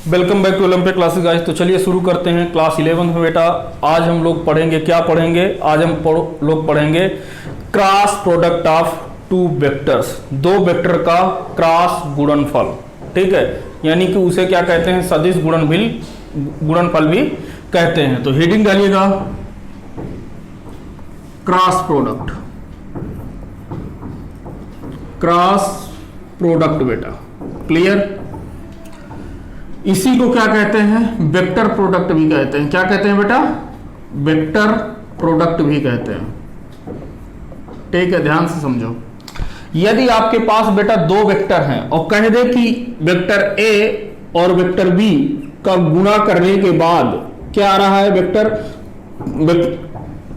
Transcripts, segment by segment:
Welcome back to Olympic classes guys. तो चलिए शुरू करते हैं क्लास 11 में बेटा। आज हम लोग पढ़ेंगे, क्या पढ़ेंगे? आज हम लोग पढ़ेंगे cross product of two vectors, दो वेक्टर का क्रॉस गुणनफल। ठीक है, यानी कि उसे क्या कहते हैं? सदिश गुणनफल भी कहते हैं। तो हेडिंग डालिएगा क्रॉस प्रोडक्ट बेटा। क्लियर? इसी को क्या कहते हैं? वेक्टर प्रोडक्ट भी कहते हैं। क्या कहते हैं बेटा? वेक्टर प्रोडक्ट भी कहते हैं। ठीक है, ध्यान से समझो। यदि आपके पास बेटा दो वेक्टर हैं और कह दे कि वेक्टर ए और वेक्टर बी का गुणा करने के बाद क्या आ रहा है?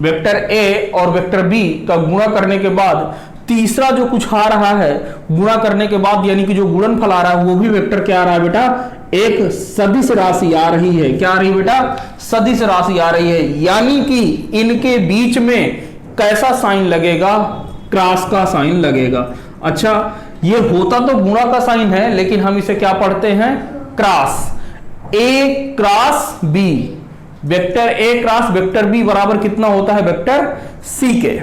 वेक्टर ए और वेक्टर बी का गुणा करने के बाद तीसरा जो कुछ आ रहा है गुणा करने के बाद, यानी कि जो गुणनफल आ रहा है वो भी वेक्टर क्या आ रहा है बेटा? एक सदिश राशि आ रही है। क्या आ रही है बेटा? सदिश राशि आ रही है। यानी कि इनके बीच में कैसा साइन लगेगा? क्रॉस का साइन लगेगा। अच्छा, ये होता तो गुणा का साइन है, लेकिन हम इसे क्या पढ़ते हैं? Cross. A cross B, vector A cross vector B बराबर कितना होता है? वेक्टर सी के।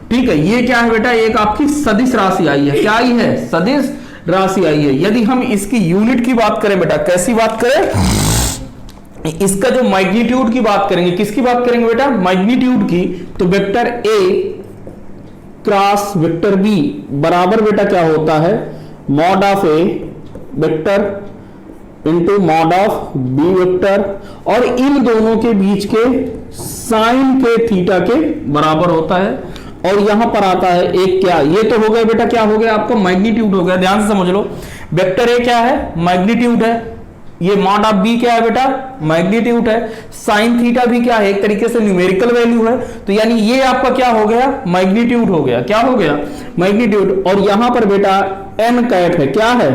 ठीक है, ये क्या है बेटा? एक आपकी सदिश राशि आई है। क्या आई है? सदिश राशि आई है। यदि हम इसकी यूनिट की बात करें बेटा, कैसी बात करें? इसका जो मैग्नीट्यूड की बात करेंगे, किसकी बात करेंगे बेटा? मैग्नीट्यूड की। तो vector A cross vector B बराबर बेटा क्या होता है? Mod of A vector into mod of B vector, और इन दोनों के बीच के साइन के थीटा के बराबर होता है। और यहां पर आता है एक क्या? ये तो हो गया बेटा, क्या हो गया आपका? मैग्नीट्यूड हो गया। ध्यान से समझ लो, वेक्टर ए क्या है? मैग्नीट्यूड है। ये मॉड ऑफ बी क्या है बेटा? मैग्नीट्यूड है। साइन थीटा भी क्या है? एक तरीके से न्यूमेरिकल वैल्यू है। तो यानी ये आपका क्या हो गया? मैग्नीट्यूड हो गया। क्या हो गया? मैग्नीट्यूड। और यहां पर बेटा एन कैप है। क्या है?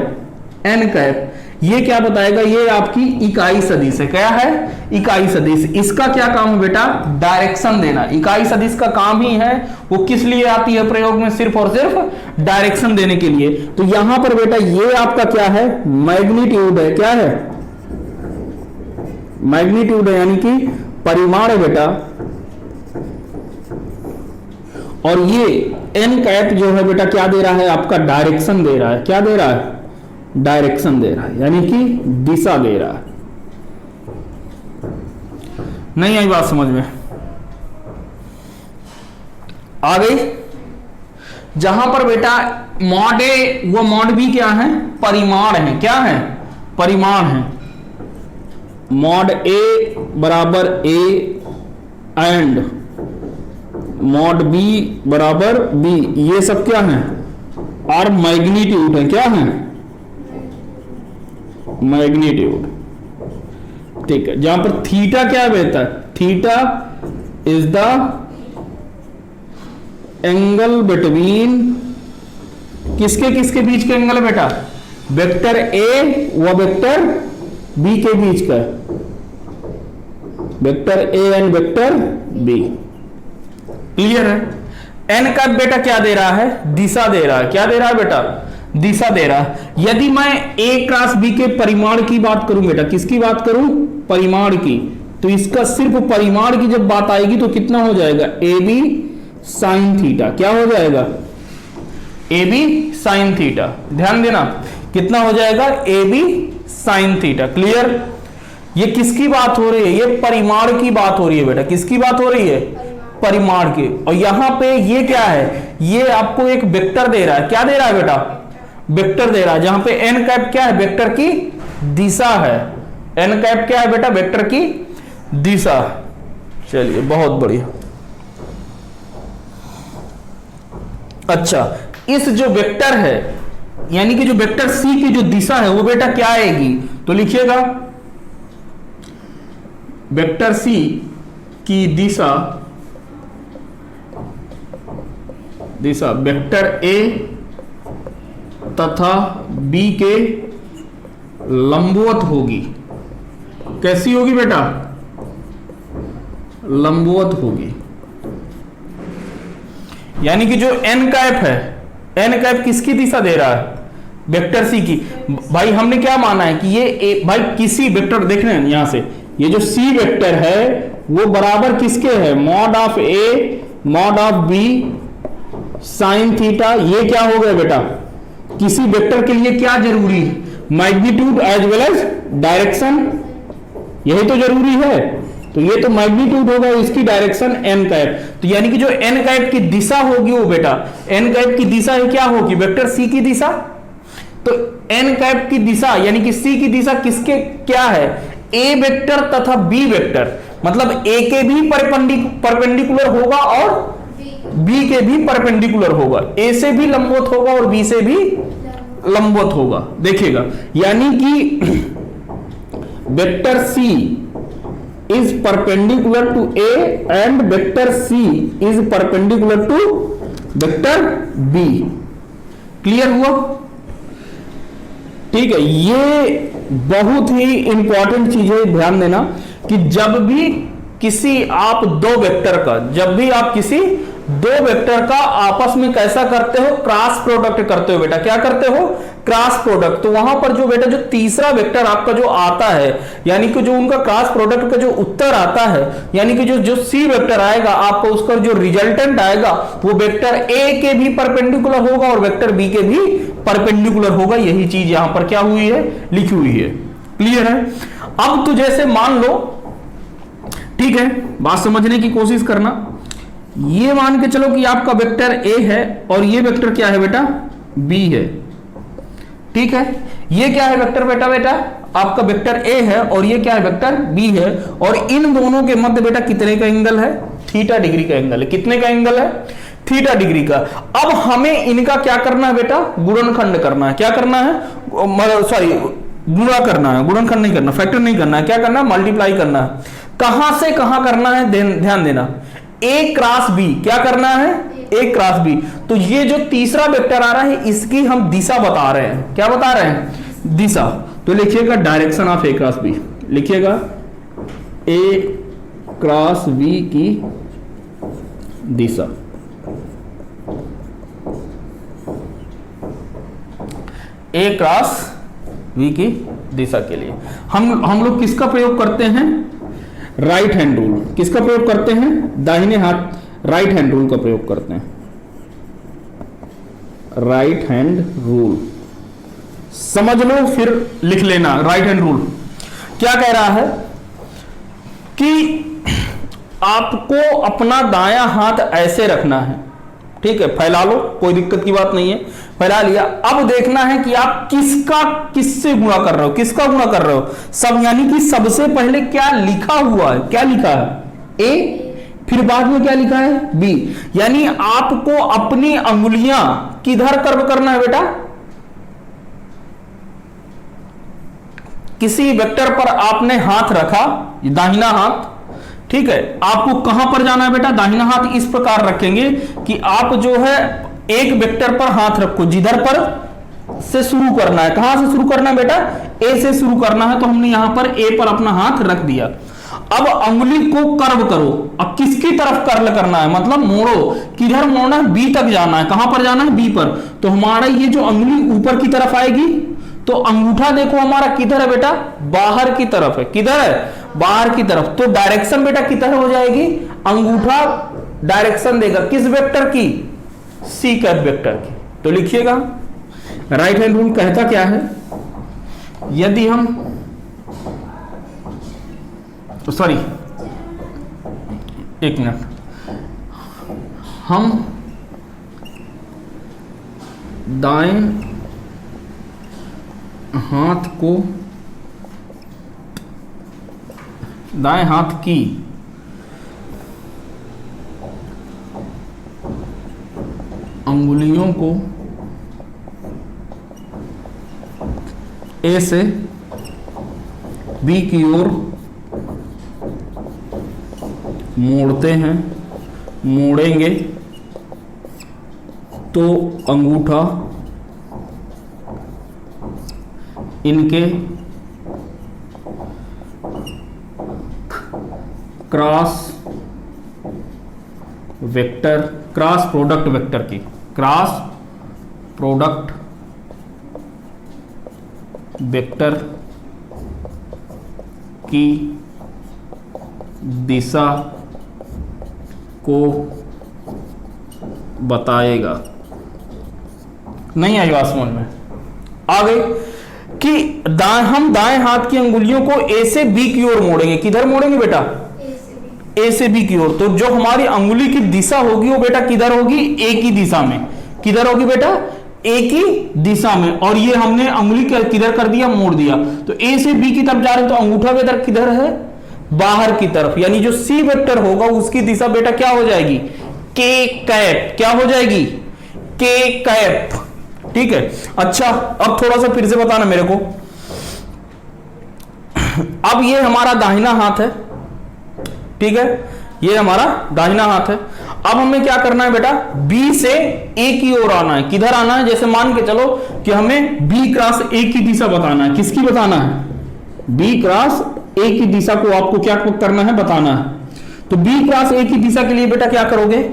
N cap. ये क्या बताएगा? ये आपकी इकाई सदिश है। क्या है? इकाई सदिश। इसका क्या काम है बेटा? डायरेक्शन देना। इकाई सदिश का काम ही है, वो किस लिए आती है प्रयोग में? सिर्फ और सिर्फ डायरेक्शन देने के लिए। तो यहां पर बेटा ये आपका क्या है? मैग्नीट्यूड है। क्या है? मैग्नीट्यूड है, यानी कि परिमाण है बेटा। और ये एन कैप जो है बेटा क्या दे रहा है? आपका डायरेक्शन दे रहा है। क्या दे रहा है? डायरेक्शन दे रहा है, यानी कि दिशा दे रहा है। नहीं आई बात समझ में? आ गई? जहां पर बेटा मॉड ए वो मॉड बी क्या है? परिमाण है। क्या है? परिमाण है। मॉड ए बराबर ए एंड मॉड बी बराबर बी, ये सब क्या है? और मैग्नीट्यूड है। क्या है? मैग्नीट्यूड। ठीक है, जहां पर थीटा क्या है बेटा? Theta is the angle between, किसके किसके बीच के एंगल है बेटा? वेक्टर ए व वेक्टर बी के बीच का। Vector A and vector B. Clear है? एन का बेटा क्या दे रहा है? दिशा दे रहा है। क्या दे रहा है बेटा? दिशा दे रहा है। यदि मैं ए क्रॉस बी के परिमाण की बात करूं बेटा, किसकी बात करूं? परिमाण की। तो इसका सिर्फ परिमाण की जब बात आएगी तो कितना हो जाएगा? A B sine theta. क्या हो जाएगा? A B sine theta. ध्यान देना, कितना हो जाएगा? A B sine theta. Clear? ये किसकी बात हो रही है? ये परिमाण की बात हो रही है बेटा। किसकी बात हो रही है? परिमाण की। और यहां पे ये क्या है? ये आपको एक वेक्टर दे रहा है। क्या दे रहा है बेटा? वेक्टर दे रहा है, जहां पे एन कैप क्या है? वेक्टर की दिशा है। एन कैप क्या है बेटा? वेक्टर की दिशा। चलिए, बहुत बढ़िया। अच्छा, इस जो वेक्टर है, यानी कि जो वेक्टर सी की जो दिशा है वो बेटा क्या आएगी? तो लिखिएगा वेक्टर सी की दिशा वेक्टर ए तथा बी के लंबवत होगी। कैसी होगी बेटा? लंबवत होगी। यानी कि जो एन कैप है, एन कैप किसकी दिशा दे रहा है? वेक्टर सी की। भाई हमने क्या माना है कि ये भाई किसी वेक्टर देख रहे हैं यहां से, ये जो सी वेक्टर है वो बराबर किसके है, mod of A mod of B sine theta. ये क्या हो गया बेटा, किसी वेक्टर के लिए क्या जरूरी है, magnitude as well as direction, यही तो जरूरी है। तो ये तो मैग्नीट्यूड होगा, इसकी डायरेक्शन एन कैप, तो यानी कि जो एन कैप की दिशा होगी वो बेटा एन कैप की दिशा है क्या होगी, वेक्टर सी की दिशा। तो एन कैप की दिशा यानी कि सी की दिशा किसके क्या है, ए वेक्टर तथा बी वेक्टर, मतलब ए के भी परपेंडिकुलर होगा और बी के भी परपेंडिकुलर होगा, ए से भी लंबवत होगा और बी से भी लंबवत होगा। देखिएगा यानी कि vector C is perpendicular to A and vector C is perpendicular to vector B. Clear हुआ? ठीक है, ये बहुत ही इंपॉर्टेंट चीज है, ध्यान देना कि जब भी किसी आप दो वेक्टर का, जब भी आप किसी दो वेक्टर का आपस में कैसा करते हो, क्रॉस प्रोडक्ट करते हो बेटा, क्या करते हो, क्रॉस प्रोडक्ट। तो वहां पर जो बेटा जो तीसरा वेक्टर आपका जो आता है, यानी कि जो उनका क्रॉस प्रोडक्ट का जो उत्तर आता है, यानी कि जो सी वेक्टर आएगा आपको, उसका जो रिजल्टेंट आएगा वो वेक्टर ए के भी परपेंडिकुलर होगा और वेक्टर बी के भी परपेंडिकुलर होगा। यही चीज यहां पर क्या हुई है, लिखी हुई है। क्लियर है? अब तो जैसे मान लो, ठीक है, बात समझने की कोशिश करना, ये मान के चलो कि आपका वेक्टर ए है और ये वेक्टर क्या है बेटा, बी है। ठीक है, ये क्या है वेक्टर बेटा, आपका वेक्टर ए है और ये क्या है, वेक्टर बी है, और इन दोनों के मध्य बेटा कितने का एंगल है, थीटा डिग्री का एंगल है। कितने का एंगल है, थीटा डिग्री का। अब हमें इनका क्या करना है बेटा, गुणनखंड करना है। क्या करना है, सॉरी गुणा करना है, गुणनखंड नहीं करना, फैक्टर नहीं करना है, क्या करना है, मल्टीप्लाई करना है। कहां से कहां करना है, ध्यान देना, ए क्रॉस बी, क्या करना है, ए क्रॉस बी। तो ये जो तीसरा वेक्टर आ रहा है इसकी हम दिशा बता रहे हैं, क्या बता रहे हैं, दिशा। तो लिखिएगा direction of A cross B, लिखिएगा ए क्रॉस बी की दिशा। ए क्रॉस बी की दिशा के लिए हम लोग किसका प्रयोग करते हैं, राइट हैंड रूल। किसका प्रयोग करते हैं, दाहिने हाथ राइट हैंड रूल का प्रयोग करते हैं, राइट हैंड रूल। समझ लो फिर लिख लेना, राइट हैंड रूल क्या कह रहा है कि आपको अपना दायां हाथ ऐसे रखना है, ठीक है, फैला लो, कोई दिक्कत की बात नहीं है, फैला लिया। अब देखना है कि आप किससे गुणा कर रहे हो, किसका गुणा कर रहे हो, सब, यानी कि सबसे पहले क्या लिखा हुआ है, क्या लिखा है, ए, फिर बाद में क्या लिखा है, बी। यानी आपको अपनी अंगुलियां किधर कर्व करना है बेटा, किसी वेक्टर पर आपने हाथ रखा, दाहिना हाथ, ठीक है, आपको कहां पर जाना है बेटा, दाहिना हाथ इस प्रकार रखेंगे कि आप जो है एक वेक्टर पर हाथ रखो, जिधर पर से शुरू करना है, कहां से शुरू करना है बेटा, ए से शुरू करना है। तो हमने यहां पर ए पर अपना हाथ रख दिया। अब अंगुली को कर्व करो, अब किसकी तरफ कर्ल करना है, मतलब मोड़ो, किधर मोड़ना है, बी तक जाना है, कहां पर जाना है, बी पर। तो हमारा ये जो अंगुली ऊपर की तरफ आएगी, तो अंगूठा देखो हमारा किधर है बेटा, बाहर की तरफ है, किधर है, बाहर की तरफ। तो डायरेक्शन बेटा किधर हो जाएगी, अंगूठा डायरेक्शन देगा किस वेक्टर की, सी कैप वेक्टर की। तो लिखिएगा राइट हैंड रूल कहता क्या है, यदि हम, सॉरी एक मिनट, हम दाएं हाथ को, दाएं हाथ की अंगुलियों को ए से बी की ओर मोड़ते हैं, मोड़ेंगे तो अंगूठा इनके cross vector, cross product vector की, क्रॉस प्रोडक्ट वेक्टर की दिशा को बताएगा। नहीं आई बात समझ में? आ गई कि हम दाएं हाथ की अंगुलियों को ए से बी की ओर मोड़ेंगे। किधर मोड़ेंगे बेटा? ए से बी की ओर। तो जो हमारी अंगुली की दिशा होगी वो बेटा किधर होगी? ए की दिशा में। किधर होगी बेटा? ए की दिशा में। और ये हमने अंगुली किधर कर दिया? मोड़ दिया। तो ए से बी की तरफ जा रहे हैं, तो अंगूठा वेक्टर किधर है? बाहर की तरफ। यानी जो सी वेक्टर होगा उसकी दिशा बेटा क्या हो जाएगी? के कैप। क्या हो जाएगी? के कैप। ठीक है। अच्छा, अब थोड़ा सा फिर से बताना मेरे को। अब ये हमारा दाहिना हाथ है, ठीक है, ये हमारा दाहिना हाथ है। अब हमें क्या करना है बेटा? बी से ए की ओर आना है। किधर आना है? जैसे मान के चलो कि हमें बी क्रॉस ए की दिशा बताना है। किसकी बताना है? बी क्रॉस ए की दिशा को आपको क्या करना है? बताना है। तो बी क्रॉस ए की दिशा के लिए बेटा क्या करोगे?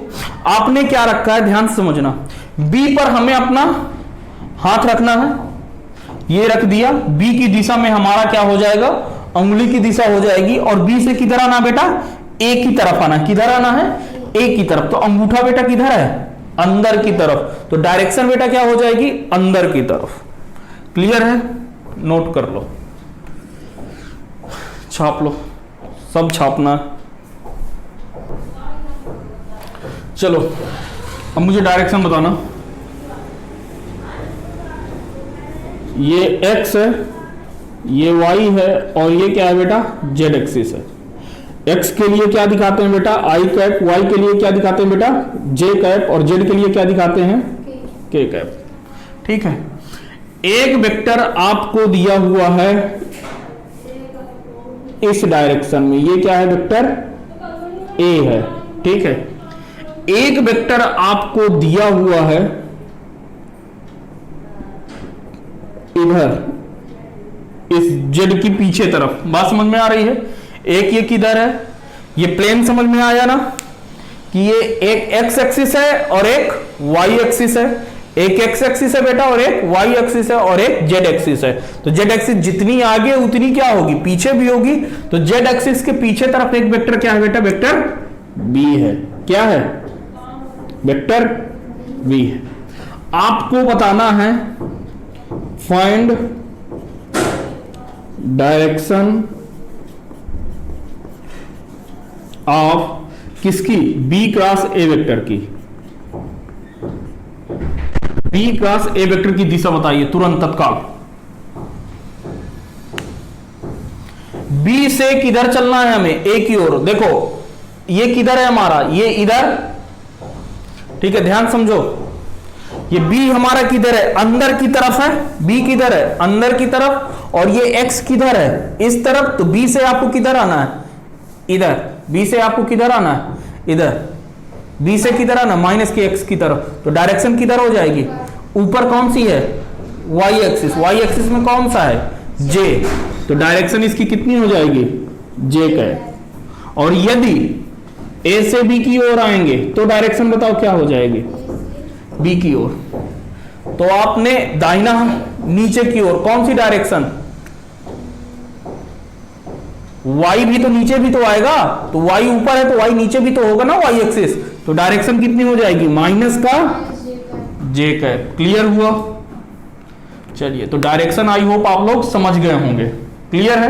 आपने क्या रखा है, ध्यान से समझना। बी पर हमें अपना हाथ रखना है, ये रख दिया। बी की दिशा में हमारा क्या हो जाएगा? अंगुली की दिशा हो जाएगी। और बी से किधर आना बेटा? ए की तरफ आना। किधर आना है? ए की तरफ। तो अंगूठा बेटा किधर है? अंदर की तरफ। तो डायरेक्शन बेटा क्या हो जाएगी? अंदर की तरफ। क्लियर है? नोट कर लो, छाप लो, सब छापना है। चलो अब मुझे डायरेक्शन बताना। ये x है, ये y है, और ये क्या है बेटा? z एक्सिस है। x के लिए क्या दिखाते हैं बेटा? i cap. y के लिए क्या दिखाते हैं बेटा? j cap. और z के लिए क्या दिखाते हैं? k cap. ठीक है। एक वेक्टर आपको दिया हुआ है इस डायरेक्शन में। ये क्या है? वेक्टर a है। ठीक है। एक वेक्टर आपको दिया हुआ है इधर, इस जेड की पीछे तरफ। बात समझ में आ रही है? एक ये किधर है? ये प्लेन समझ में आया ना कि ये एक एक्स एक्सिस है और एक वाई एक्सिस है। एक एक्स एक्सिस है बेटा और एक वाई एक्सिस है और एक जेड एक्सिस है। तो जेड एक्सिस जितनी आगे उतनी क्या होगी? पीछे भी होगी। तो जेड एक्सिस के पीछे तरफ एक वेक्टर क्या है बेटा? वेक्टर बी है। क्या है? वेक्टर बी है। आपको बताना है फाइंड डायरेक्शन ऑफ किसकी? बी क्रॉस ए वेक्टर की। बी क्रॉस ए वेक्टर की दिशा बताइए तुरंत, तत्काल। बी से किधर चलना है हमें? ए की ओर। देखो ये किधर है हमारा? ये इधर। ठीक है, ध्यान समझो। ये B हमारा किधर है? अंदर की तरफ है। B किधर है? अंदर की तरफ। और ये X किधर है? इस तरफ। तो B से आपको किधर आना है? इधर। B से आपको किधर आना है? इधर। B से किधर आना? माइनस के X की तरफ। तो डायरेक्शन किधर हो जाएगी? ऊपर कौन सी है? Y axis. Y एक्सिस में कौन सा है? J। तो डायरेक्शन इसकी कितनी हो जाएगी? J का। और यदि A से B की ओर आएंगे तो डायरेक्शन बताओ क्या हो जाएगी? बी की ओर। तो आपने दाहिना नीचे की ओर कौन सी डायरेक्शन? y भी तो नीचे भी तो आएगा। तो y ऊपर है तो y नीचे भी तो होगा ना, y एक्सिस। तो डायरेक्शन कितनी हो जाएगी? माइनस का j का। क्लियर हुआ? चलिए, तो डायरेक्शन आई होप आप लोग समझ गए होंगे। क्लियर है?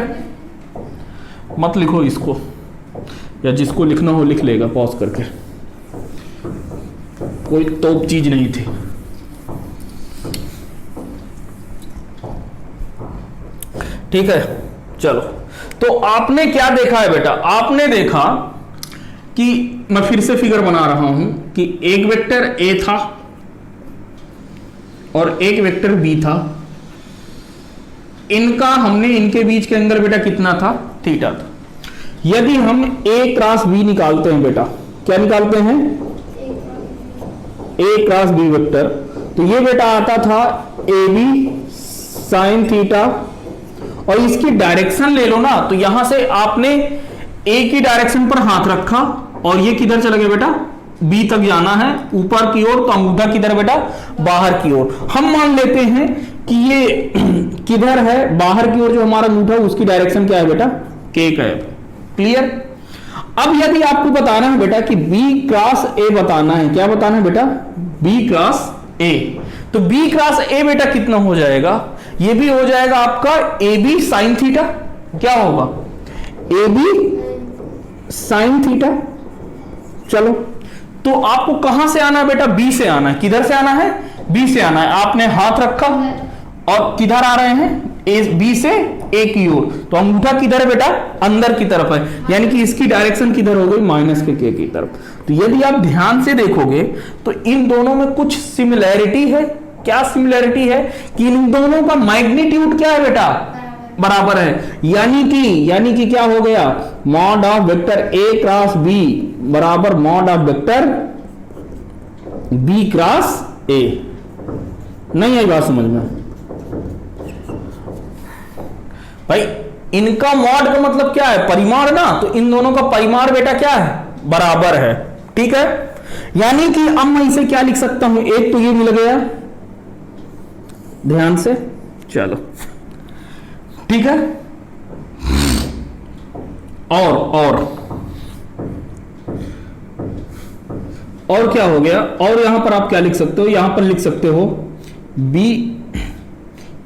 मत लिखो इसको, या जिसको लिखना हो लिख लेगा पॉज करके, कोई तोप चीज नहीं थी। ठीक है, चलो। तो आपने क्या देखा है बेटा? आपने देखा कि मैं फिर से फिगर बना रहा हूं कि एक वेक्टर ए था और एक वेक्टर बी था। इनका हमने इनके बीच के अंदर बेटा कितना था? थीटा था। यदि हम ए क्रॉस बी निकालते हैं बेटा, क्या निकालते हैं? ए क्रॉस बी वेक्टर, तो ये बेटा आता था ए बी साइन थीटा। और इसकी डायरेक्शन ले लो ना, तो यहां से आपने ए की डायरेक्शन पर हाथ रखा और ये किधर चला गया बेटा? बी तक जाना है ऊपर की ओर। तो अंगूठा किधर बेटा? बाहर की ओर। हम मान लेते हैं कि ये किधर है, बाहर की ओर जो हमारा अंगूठा है उसकी डायरेक्शन क्या है बेटा, के कैप। क्लियर। अब यदि आपको बताना है बेटा कि B क्रॉस A बताना है, क्या बताना है बेटा, B क्रॉस A, तो B क्रॉस A बेटा कितना हो जाएगा, ये भी हो जाएगा आपका AB साइन थीटा। क्या होगा, AB साइन थीटा। चलो, तो आपको कहां से आना है बेटा, B से आना है। किधर से आना है, B से आना है। आपने हाथ रखा और किधर आ रहे हैं, B से A की ओर, तो अंगूठा किधर है बेटा, अंदर की तरफ है, यानी कि इसकी डायरेक्शन किधर हो गई, माइनस के K की तरफ। तो यदि आप ध्यान से देखोगे तो इन दोनों में कुछ सिमिलैरिटी है। क्या सिमिलैरिटी है कि इन दोनों का मैग्नीट्यूड क्या है बेटा, बराबर है। यानी कि क्या हो गया, mod of vector A cross B बराबर mod of vector B cross A। नहीं आई बात समझ में भाई, इनका मॉड का मतलब क्या है, परिमाण ना, तो इन दोनों का परिमाण बेटा क्या है, बराबर है। ठीक है, यानी कि अब मैं इसे क्या लिख सकता हूं, एक तो ये मिल गया, ध्यान से चलो, ठीक है। और क्या हो गया, और यहां पर आप क्या लिख सकते हो, यहां पर लिख सकते हो B,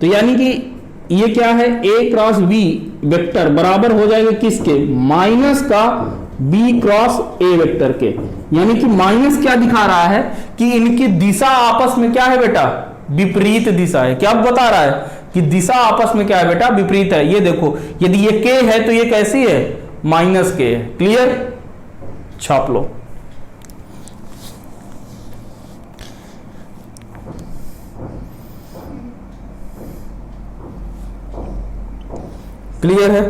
तो यानी कि ये क्या है, A क्रॉस B वेक्टर बराबर हो जाएगा किसके, माइनस का B क्रॉस A वेक्टर के। यानी कि माइनस क्या दिखा रहा है कि इनकी दिशा आपस में क्या है बेटा, विपरीत दिशा है। क्या बता रहा है कि दिशा आपस में क्या है बेटा, विपरीत है। ये देखो, यदि ये K है तो ये कैसी है, माइनस K है। क्लियर, छाप लो। क्लियर है,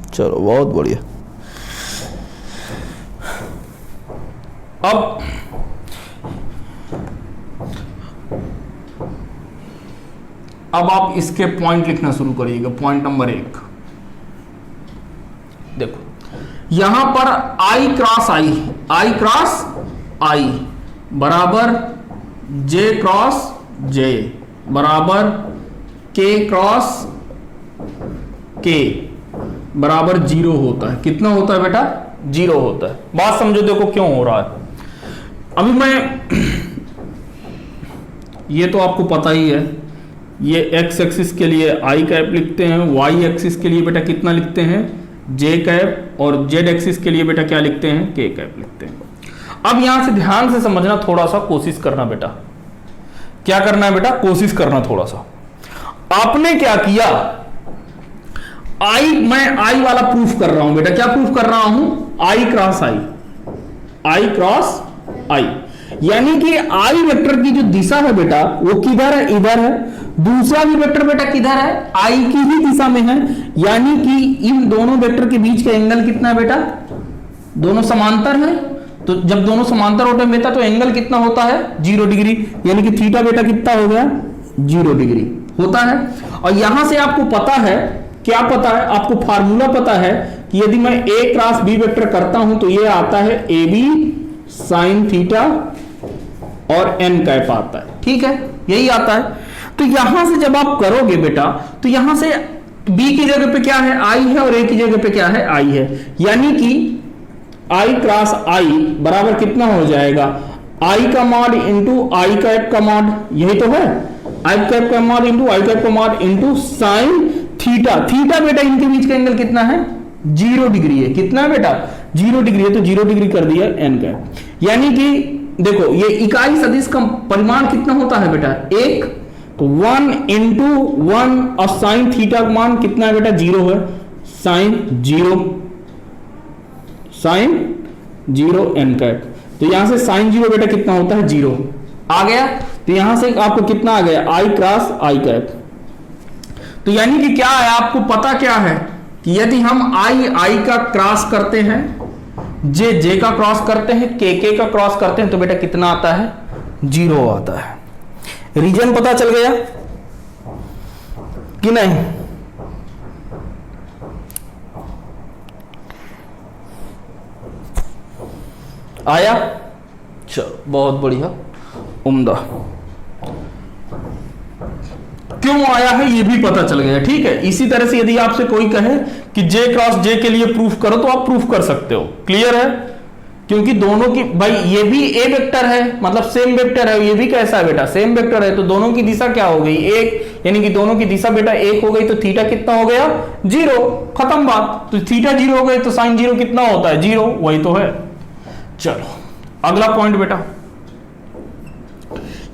चलो बहुत बढ़िया। अब आप इसके पॉइंट लिखना शुरू करिएगा। पॉइंट नंबर 1 देखो, यहां पर I क्रॉस I बराबर J क्रॉस J बराबर K क्रॉस K बराबर 0 होता है। कितना होता है बेटा, 0 होता है। बात समझो, देखो क्यों हो रहा है। अभी मैं ये तो आपको पता ही है, ये x एक्सिस के लिए I कैप लिखते हैं, y एक्सिस के लिए बेटा कितना लिखते हैं, J कैप, और z एक्सिस के लिए बेटा क्या लिखते हैं, K कैप लिखते हैं। अब यहां से ध्यान से समझना, थोड़ा सा कोशिश करना बेटा। क्या करना है बेटा, कोशिश करना थोड़ा सा। आपने क्या किया, मैं I वाला प्रूफ कर रहा हूं बेटा। क्या प्रूफ कर रहा हूं, I क्रॉस I, यानी कि I वेक्टर की जो दिशा है बेटा वो किधर है, इधर है। दूसरा भी वेक्टर बेटा किधर है, I की ही दिशा में है। यानी कि इन दोनों वेक्टर के बीच का एंगल कितना है बेटा, दोनों समांतर है। तो जब दोनों समांतर होते हैं बेटा तो एंगल कितना होता है, 0 डिग्री। यानी कि थीटा बेटा कितना हो गया, 0 डिग्री होता है। और यहां से आपको पता है, क्या पता है आपको, फार्मूला पता है कि यदि मैं A क्रॉस B वेक्टर करता हूं तो ये आता है AB साइन थीटा और n कैप आता है। ठीक है, यही आता है। तो यहां से जब आप करोगे बेटा तो यहां से B की जगह पे क्या है, I है, और A की जगह पे क्या है, I है। यानी कि I क्रॉस I बराबर कितना हो जाएगा, I का मॉड इंटू I कैप का मॉड, यही तो है, I कैप का मॉड इंटू I कैप का mod into sine theta. Theta बेटा इनके बीच का एंगल कितना है, 0 डिग्री है। कितना है बेटा, 0 डिग्री है, तो 0 डिग्री कर दिया n कैप। यानी कि देखो ये इकाई सदिश का परिमाण कितना होता है बेटा, 1, तो 1 इंटू 1 और साइन थीटा का मान कितना है बेटा, 0 है। साइन 0 n कैप, तो यहां से साइन 0 बेटा कितना होता है, 0 आ गया। तो यहां से आपको कितना आ गया, I क्रॉस I कैप। तो यानी कि क्या है, आपको पता क्या है कि यदि हम I का क्रॉस करते हैं, J का क्रॉस करते हैं, K का क्रॉस करते हैं, तो बेटा कितना आता है, 0 आता है। रीजन पता चल गया कि नहीं, आया, चलो बहुत बढ़िया, उम्दा। आया है ये भी पता चल गया, ठीक है। इसी तरह से यदि आपसे कोई कहे कि J क्रॉस J के लिए प्रूफ करो तो आप प्रूफ कर सकते हो, क्लियर है। क्योंकि दोनों की भाई ये भी A वेक्टर है, मतलब सेम वेक्टर है, ये भी कैसा है बेटा, सेम वेक्टर है, तो दोनों की दिशा क्या हो गई, एक, यानी कि दोनों की दिशा बेटा एक हो गई, तो थीटा कितना हो गया, 0, खत्म बात। तो थीटा 0 हो गए तो साइन 0 कितना होता है, 0, वही तो है। चलो अगला पॉइंट बेटा,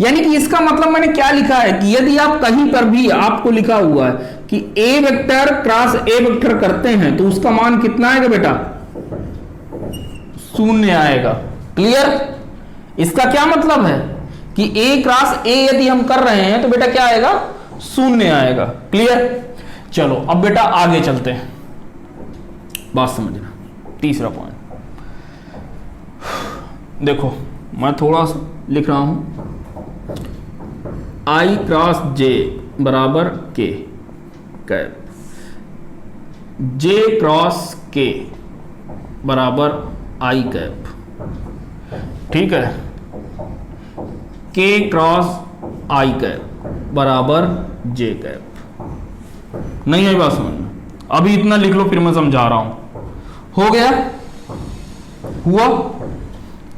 यानी कि इसका मतलब मैंने क्या लिखा है कि यदि आप कहीं पर भी आपको लिखा हुआ है कि A vector cross A vector करते हैं तो उसका मान कितना आएगा बेटा, 0 आएगा, क्लियर। इसका क्या मतलब है कि A क्रॉस A यदि हम कर रहे हैं तो बेटा क्या आएगा, 0 आएगा, क्लियर। चलो अब बेटा आगे चलते हैं, बात समझना। तीसरा पॉइंट देखो, मैं थोड़ा सा लिख रहा हूं, I क्रॉस J बराबर K cap, J cross K बराबर I कैप, ठीक है। K क्रॉस I कैप बराबर J कैप। नहीं है बात समझ में, अभी इतना लिख लो फिर मैं समझा रहा हूं। हो गया, हुआ,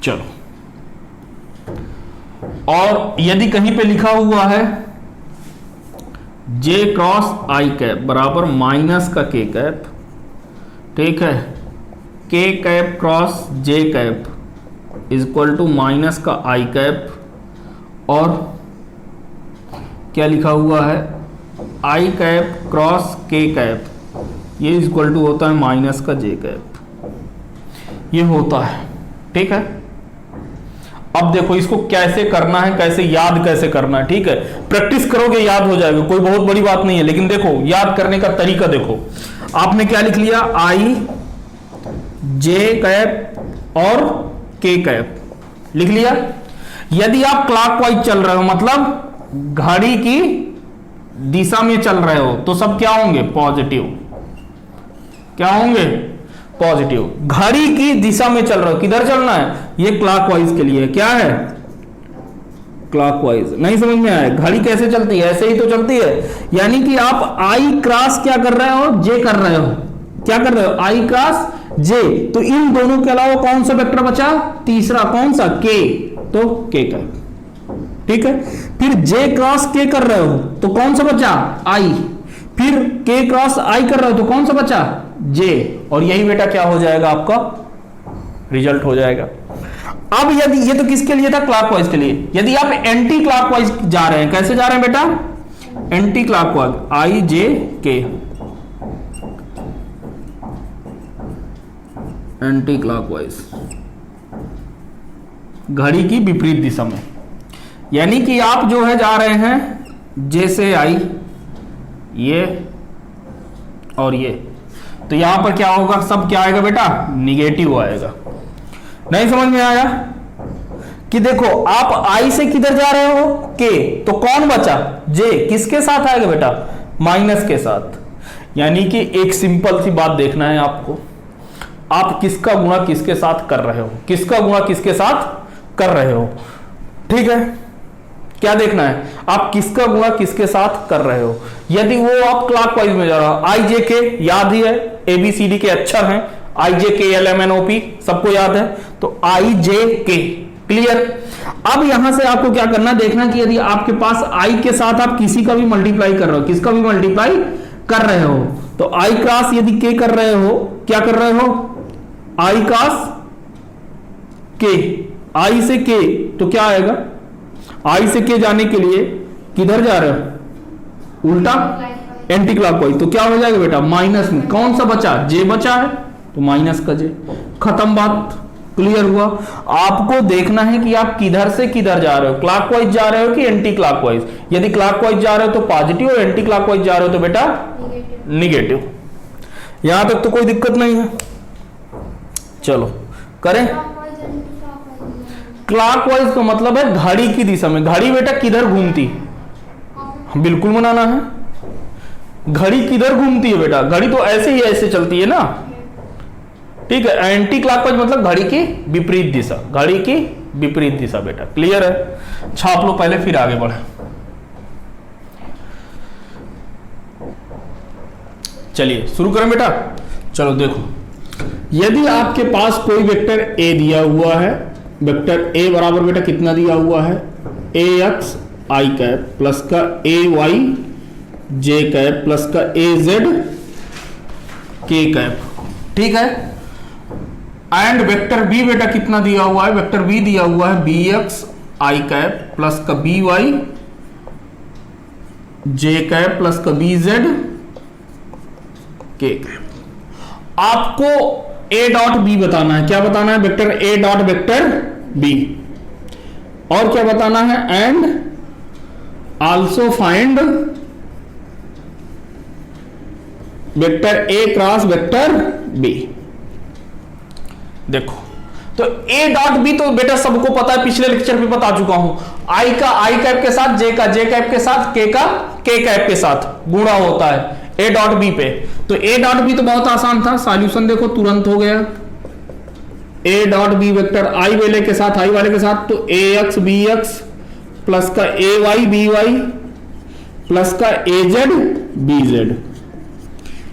चलो। और यदि कहीं पे लिखा हुआ है J क्रॉस I कैप बराबर माइनस का K कैप, ठीक है, K cap cross J cap is equal to minus का I कैप, और क्या लिखा हुआ है, I cap cross K cap, ये इज इक्वल टू होता है माइनस का J कैप, ये होता है, ठीक है। अब देखो इसको कैसे करना है, कैसे याद कैसे करना है, ठीक है। प्रैक्टिस करोगे याद हो जाएगा, कोई बहुत बड़ी बात नहीं है, लेकिन देखो याद करने का तरीका देखो। आपने क्या लिख लिया, I J कैप और K कैप लिख लिया। यदि आप क्लॉकवाइज चल रहे हो, मतलब घड़ी की दिशा में चल रहे हो, तो सब क्या होंगे, पॉजिटिव, क्या होंगे, पॉजिटिव। घड़ी की दिशा में चल रहा हो, किधर चलना है, ये क्लॉकवाइज के लिए क्या है, क्लॉकवाइज। नहीं समझ में आया, घड़ी कैसे चलती है, ऐसे ही तो चलती है। यानी कि आप I क्रॉस क्या कर रहे हो, J कर रहे हो, क्या कर रहे हो, I क्रॉस J, तो इन दोनों के अलावा कौन सा वेक्टर बचा, तीसरा, कौन सा, K, तो K का, ठीक है। फिर J क्रॉस K कर रहे हो तो कौन सा बचा, I, फिर K क्रॉस I कर रहे हो तो कौन सा बचा, J, और यही बेटा क्या हो जाएगा, आपका रिजल्ट हो जाएगा। अब यदि ये तो किसके लिए था, क्लॉकवाइज के लिए। यदि आप एंटी क्लॉकवाइज जा रहे हैं, कैसे जा रहे हैं बेटा, anti clockwise, I J K, anti clockwise, घड़ी की विपरीत दिशा में। यानी कि आप जो है जा रहे हैं J से I, ये और ये, तो यहां पर क्या होगा, सब क्या आएगा बेटा, निगेटिव आएगा। नहीं समझ में आया कि देखो आप I से किधर जा रहे हो, K, तो कौन बचा, J, किसके साथ आएगा बेटा, माइनस के साथ। यानी कि एक सिंपल सी बात देखना है आपको, आप किसका गुणा किसके साथ कर रहे हो, किसका गुणा किसके साथ कर रहे हो, ठीक है। क्या देखना है, आप किसका गुणा किसके साथ कर रहे हो। यदि वो आप क्लॉकवाइज में जा रहा हो, I J K याद ही है, ABCD के अक्षर हैं, I J K L M N O P सबको याद है, तो I J K, क्लियर। अब यहां से आपको क्या करना, देखना कि यदि आपके पास I के साथ आप किसी का भी मल्टीप्लाई कर रहे हो, किसका भी मल्टीप्लाई कर रहे हो, तो I क्रॉस यदि K कर रहे हो, क्या कर रहे हो, I क्रॉस K, I से K, तो क्या आएगा, I से K जाने के लिए किधर जा रहे हो, उल्टा, एंटी क्लॉकवाइज, तो क्या हो जाएगा बेटा, माइनस में कौन सा बचा, J बचा है, तो माइनस का J, खत्म बात, क्लियर हुआ। आपको देखना है कि आप किधर से किधर जा रहे हो, क्लॉकवाइज जा रहे हो कि एंटी क्लॉकवाइज। यदि क्लॉकवाइज जा रहे हो तो पॉजिटिव, और एंटी क्लॉकवाइज जा रहे हो तो बेटा निगेटिव। यहां तक तो कोई दिक्कत नहीं है, चलो करें। क्लॉकवाइज का मतलब है घड़ी की दिशा में, घड़ी बेटा किधर घूमती, बिल्कुल बनाना है, घड़ी किधर घूमती है बेटा, घड़ी तो ऐसे ही ऐसे चलती है ना, ठीक है। एंटी क्लॉकवाइज मतलब घड़ी की विपरीत दिशा, घड़ी की विपरीत दिशा बेटा, क्लियर है। छाप लो पहले फिर आगे बढ़े। चलिए शुरू करें बेटा। चलो देखो, यदि आपके पास कोई वेक्टर ए दिया हुआ है, वेक्टर ए बराबर बेटा कितना दिया हुआ है, ए एक्स आई कैप प्लस का ए वाई जे कैप प्लस का ए जेड के कैप, ठीक है। एंड वेक्टर बी बेटा कितना दिया हुआ है, वेक्टर बी दिया हुआ है B X I cap plus का B Y J cap plus का बी जेड के कैप। आपको ए डॉट बी बताना है। क्या बताना है, vector A dot vector B. और क्या बताना है, and also find vector A cross vector B. देखो, तो ए डॉट बी तो बेटा सबको पता है, पिछले लेक्चर में बता चुका हूं। आई का आई कैप के साथ, जे का जे कैप के साथ, के का के कैप के साथ गुणा होता है ए डॉट बी पे। तो ए डॉट बी तो बहुत आसान था, सॉल्यूशन देखो तुरंत हो गया। ए डॉट बी वेक्टर आई वाले के साथ, आई वाले के साथ, तो ए एक्स बी एक्स प्लस का ए वाई बी वाई प्लस का ए जेड बी जेड।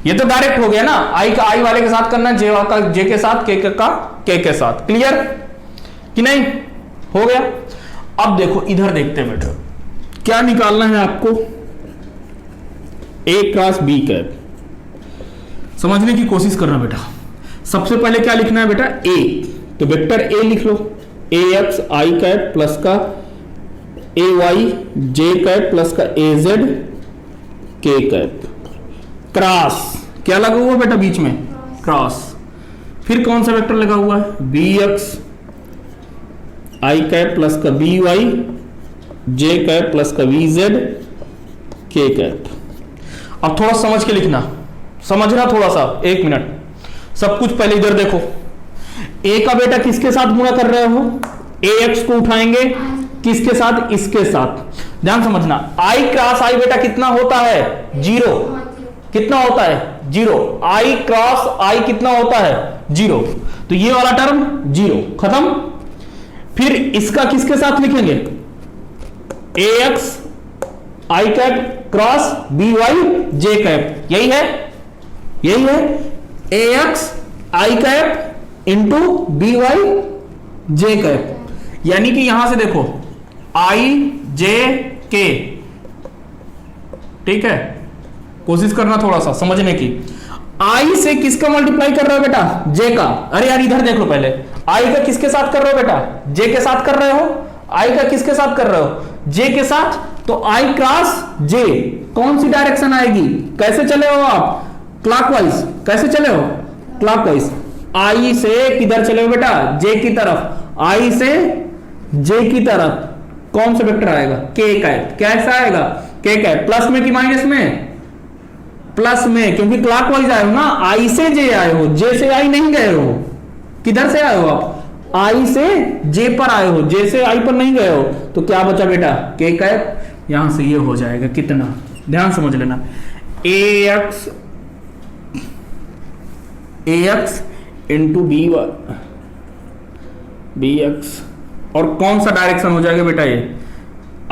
ये तो डायरेक्ट हो गया ना, आई का आई वाले के साथ करना, जे का जे के साथ, के का के साथ। क्लियर कि नहीं, हो गया। अब देखो इधर देखते हैं बेटा, क्या निकालना है आपको, ए क्रॉस बी कैप। समझने की कोशिश करना बेटा। सबसे पहले क्या लिखना है बेटा, ए, तो वेक्टर ए लिख लो, ए एक्स आई कैप प्लस का ए वाई जे कैप प्लस का ए जेड के कैप, क्रॉस क्या लगा हुआ बेटा बीच में, क्रॉस। फिर कौन सा वेक्टर लगा हुआ है, B X I cap plus का B Y J cap plus का वी जेड के कैप। अब थोड़ा समझ के लिखना, समझना थोड़ा सा, 1 मिनट। सब कुछ पहले इधर देखो, ए का बेटा किसके साथ गुणा कर रहे हो, ए एक्स को उठाएंगे किसके साथ, इसके साथ। ध्यान समझना, आई क्रॉस आई बेटा कितना होता है, 0। कितना होता है, 0। आई क्रॉस आई कितना होता है, 0। तो ये वाला टर्म 0 खत्म। फिर इसका किसके साथ लिखेंगे, ए x I cap cross B Y J cap, यही है, यही है। ए x I cap into B Y J cap, यानी कि यहां से देखो आई जे के, ठीक है। कोशिश करना थोड़ा सा समझने की। आई से किसका मल्टीप्लाई कर रहे हो बेटा, जे का। अरे यार इधर देख लो पहले, आई का किसके साथ कर रहे हो बेटा, जे के साथ कर रहे हो। आई का किसके साथ कर रहे हो, जे के साथ। तो आई क्रॉस जे कौन सी डायरेक्शन आएगी, कैसे चले हो आप, क्लॉकवाइज। कैसे चले हो, क्लॉकवाइज। आई से किधर चले हो बेटा, जे की तरफ। आई से जे की तरफ कौन सा वेक्टर आएगा, के कैप। कैसा आएगा, के कैप। प्लस में कि माइनस में, प्लस में, क्योंकि क्लॉकवाइज आए हो ना, आई से जे आए हो, जे से आई नहीं गए हो। किधर से आए हो आप, आई से जे पर आए हो, जे से आई पर नहीं गए हो। तो क्या बचा बेटा, के कैप। यहां से ये हो जाएगा कितना, ध्यान समझ लेना, ए एक्स इंटू बी एक्स। और कौन सा डायरेक्शन हो जाएगा बेटा, ये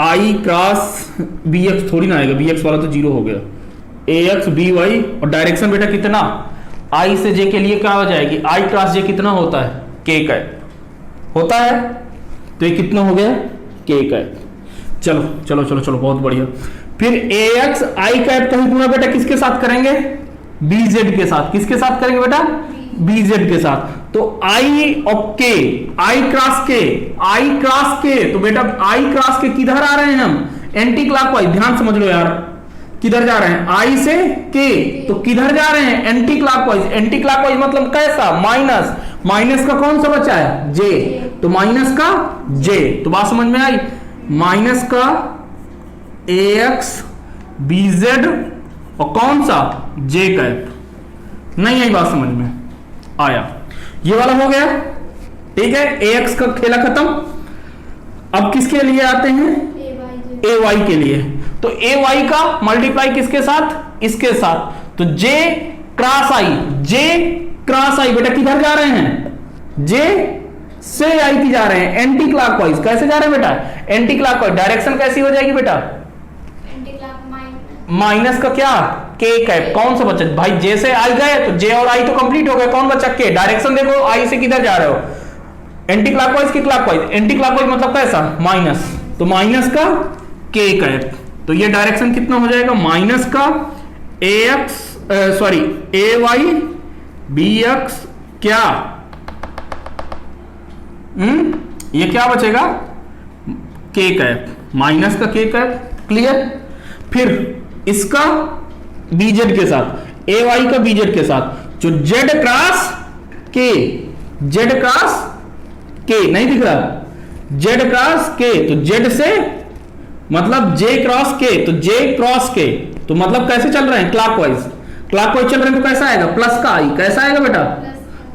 आई क्रॉस बी एक्स थोड़ी ना आएगा, बी एक्स वाला तो 0 हो गया। ए एक्स बी वाई, और डायरेक्शन बेटा कितना, आई से जे के लिए क्या हो जाएगी, आई क्रॉस जे कितना होता है, के कैप होता है। तो ये कितना हो गया, के कैप। चलो चलो चलो चलो, बहुत बढ़िया। फिर ए एक्स आई कैप का ही गुणा बेटा किसके साथ करेंगे, बी जेड के साथ। किसके साथ करेंगे बेटा, बी जेड के साथ। तो आई और के, आई क्रॉस के, आई क्रॉस के, तो बेटा आई क्रॉस के किधर आ रहे हैं हम, एंटी क्लॉकवाइज। ध्यान समझ लो यार, किधर जा रहे हैं, आई से के, तो किधर जा रहे हैं, एंटी क्लॉकवाइज। एंटी क्लॉकवाइज मतलब कैसा, माइनस। माइनस का कौन सा बचा है, जे, तो माइनस का जे। तो बात समझ में आई, माइनस का ए एक्स बी जेड और कौन सा, जे कैप। नहीं आई बात समझ में, आया। ये वाला हो गया, ठीक है। ए एक्स का खेला खत्म। अब किसके लिए आते हैं, ए वाई के लिए। तो ए वाई का मल्टीप्लाई किसके साथ, इसके साथ। तो जे क्रॉस आई, जे क्रॉस आई बेटा किधर जा रहे हैं, जे से आई की जा रहे हैं, एंटी क्लॉकवाइज। कैसे जा रहे हैं बेटा, एंटी क्लॉकवाइज। डायरेक्शन कैसी हो जाएगी बेटा, माइनस का क्या के कैप, कौन सा बचा भाई, जे से आई गए तो जे और आई तो कंप्लीट हो गए, कौन बचा के। डायरेक्शन देखो आई से किधर जा रहे हो, एंटी क्लॉकवाइज की क्लॉकवाइज, एंटी क्लॉकवाइज मतलब कैसा माइनस, तो माइनस का के कैप, तो ये डायरेक्शन कितना हो जाएगा माइनस का ए एक्स सॉरी ए वाई बी एक्स क्या, ये क्या बचेगा के कैप, माइनस का के कैप, क्लियर। फिर इसका बीजेड के साथ, ए वाई का बीजेड के साथ, जो जेड क्रॉस के, जेड क्रॉस के नहीं दिख रहा, जेड क्रॉस के, तो जेड से मतलब जे क्रॉस के, तो जे क्रॉस के, तो मतलब कैसे चल रहे हैं क्लॉकवाइज, क्लॉकवाइज चल रहे हैं तो कैसा आएगा प्लस का आई, कैसा आएगा बेटा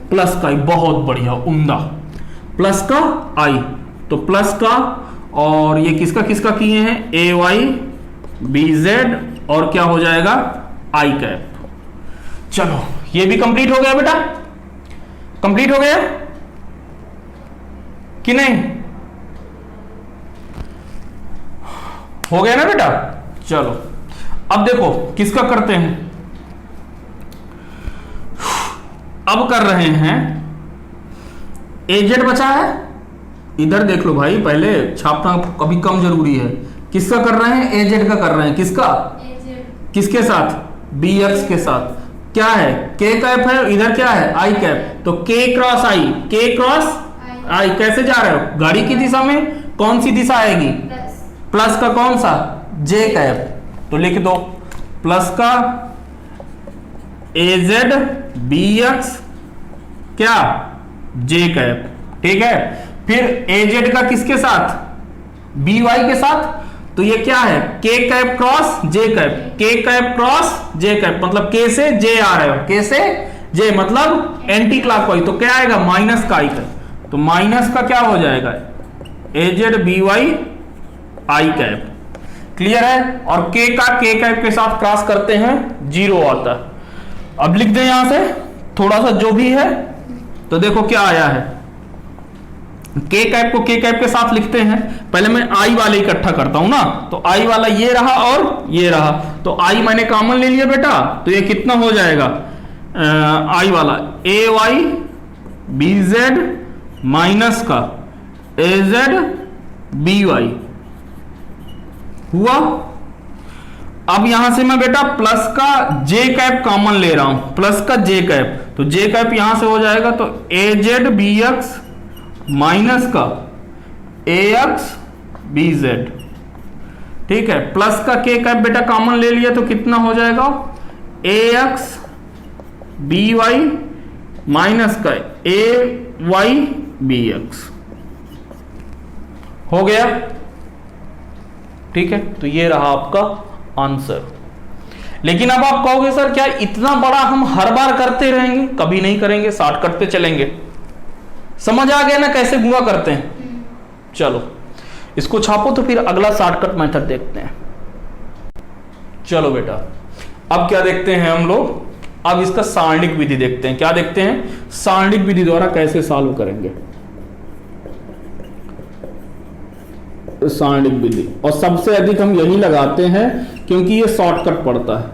प्लस का आई, बहुत बढ़िया उम्दा, प्लस का आई, तो प्लस का, और ये किसका किसका किए हैं ए वाई बी जेड और क्या हो जाएगा आई कैप। चलो ये भी कंप्लीट हो गया बेटा, कंप्लीट हो गया कि नहीं, हो गया ना बेटा। चलो अब देखो किसका करते हैं, अब कर रहे हैं एजेड बचा है, इधर देख लो भाई, पहले छापना कभी कम जरूरी है। किसका कर रहे हैं एजेड का कर रहे हैं, किसका किसके साथ बी एक्स के साथ, क्या है के कैप है, इधर क्या है आई कैप, तो के क्रॉस आई, के क्रॉस आई, कैसे जा रहे हो गाड़ी की दिशा में, कौन सी दिशा आएगी प्लस का, कौन सा जे कैप, तो लिख दो प्लस का ए जेड बी एक्स क्या जे कैप, ठीक है। फिर ए जेड का किसके साथ बी वाई के साथ, तो ये क्या है के कैप क्रॉस जे कैप, के कैप क्रॉस जे कैप, मतलब के से जे आ रहे हो, के से जे मतलब एंटी क्लॉकवाइज, तो क्या आएगा माइनस का आई कैप, तो माइनस का क्या हो जाएगा ए जेड बी वाई आई कैप, क्लियर है। और के का के कैप के साथ क्रॉस करते हैं जीरो आता है। अब लिख दें यहां से थोड़ा सा जो भी है, तो देखो क्या आया है, के कैप को के कैप के साथ लिखते हैं, पहले मैं आई वाले इकट्ठा करता हूं ना, तो आई वाला ये रहा और ये रहा, तो आई मैंने कॉमन ले लिया बेटा, तो ये कितना हो जाएगा आई वाला ए वाई बी जेड माइनस का ए जेड बी वाई हुआ। अब यहां से मैं बेटा प्लस का जे कैप कॉमन ले रहा हूं, प्लस का जे कैप, तो जे कैप यहां से हो जाएगा, तो ए जेड बी एक्स माइनस का ए एक्स बी जेड, ठीक है। प्लस का के कैप बेटा कॉमन ले लिया, तो कितना हो जाएगा A x B Y minus का ए वाई बी एक्स, हो गया, ठीक है। तो ये रहा आपका आंसर। लेकिन अब आप कहोगे सर क्या इतना बड़ा हम हर बार करते रहेंगे, कभी नहीं करेंगे, शॉर्टकट पे चलेंगे। समझ आ गया ना कैसे गुणा करते हैं, चलो इसको छापो, तो फिर अगला शॉर्टकट मेथड देखते हैं। चलो बेटा अब क्या देखते हैं हम लोग, अब इसका सारणिक विधि देखते हैं। क्या देखते हैं, सारणिक विधि द्वारा कैसे सॉल्व करेंगे सारणिक विधि, और सबसे अधिक हम यही लगाते हैं क्योंकि ये शॉर्टकट पड़ता है,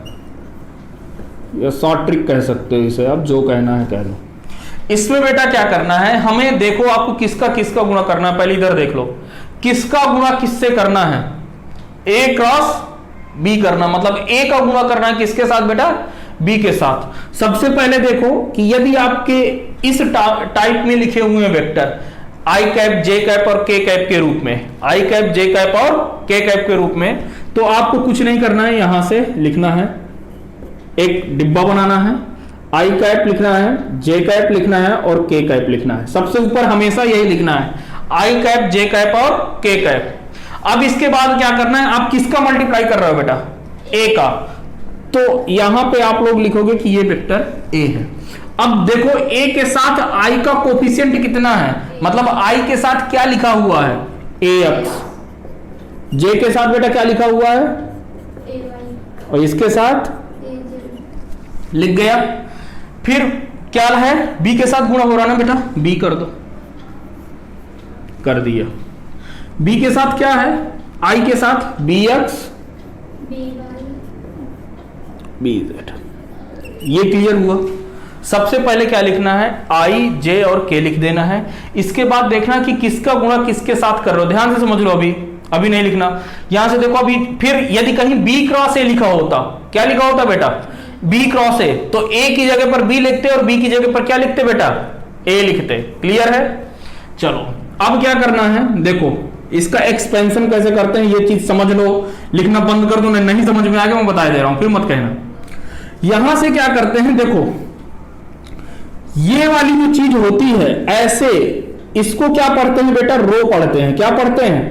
ये शॉर्ट ट्रिक कह सकते हो इसे, आप जो कहना है कह लो। इसमें बेटा क्या करना है हमें, देखो आपको किसका किसका गुणा करना है, पहले इधर देख लो किसका गुणा किससे करना है, ए क्रॉस बी करना, मतलब ए का गुणा करना है किसके साथ बेटा बी के साथ। सबसे पहले देखो कि यदि आपके इस टाइप में लिखे हुए हैं वेक्टर आई कैप जे कैप और के कैप के रूप में, आई कैप जे कैप और के कैप के रूप में, तो आपको कुछ नहीं करना है, यहां से लिखना है, एक डिब्बा बनाना है, आई कैप लिखना है, जे कैप लिखना है और के कैप लिखना है। सबसे ऊपर हमेशा यही लिखना है, आई कैप जे कैप और के कैप। अब इसके बाद क्या करना है, आप किसका मल्टीप्लाई कर रहे हो बेटा ए का, तो यहां पे आप लोग लिखोगे कि ये वेक्टर ए है। अब देखो ए के साथ आई का कोफिशिएंट कितना है, मतलब आई के साथ क्या लिखा हुआ है ए एक्स, जे के साथ बेटा क्या लिखा हुआ है और इसके साथ लिख गया। फिर क्या है बी के साथ गुणा हो रहा ना बेटा, बी कर दो, कर दिया। बी के साथ क्या है आई के साथ बी एक्स BZ। ये क्लियर हुआ। सबसे पहले क्या लिखना है, I, J और K लिख देना है। इसके बाद देखना कि किसका गुणा किसके साथ कर रहे हो, ध्यान से समझ लो। अभी नहीं लिखना। यहां से देखो, अभी फिर यदि कहीं B क्रॉस A लिखा होता, क्या लिखा होता बेटा, B क्रॉस A, तो A की जगह पर B लिखते और B की जगह पर क्या लिखते बेटा, A लिखते। क्लियर है। चलो अब क्या करना है, देखो इसका एक्सपेंशन कैसे करते हैं ये चीज समझ लो। लिखना बंद कर दो, नहीं समझ में आ गया मैं बता दे रहा हूं, फिर मत कहना। यहां से क्या करते हैं, देखो ये वाली जो चीज होती है ऐसे, इसको क्या पढ़ते हैं बेटा, रो पढ़ते हैं। क्या पढ़ते हैं,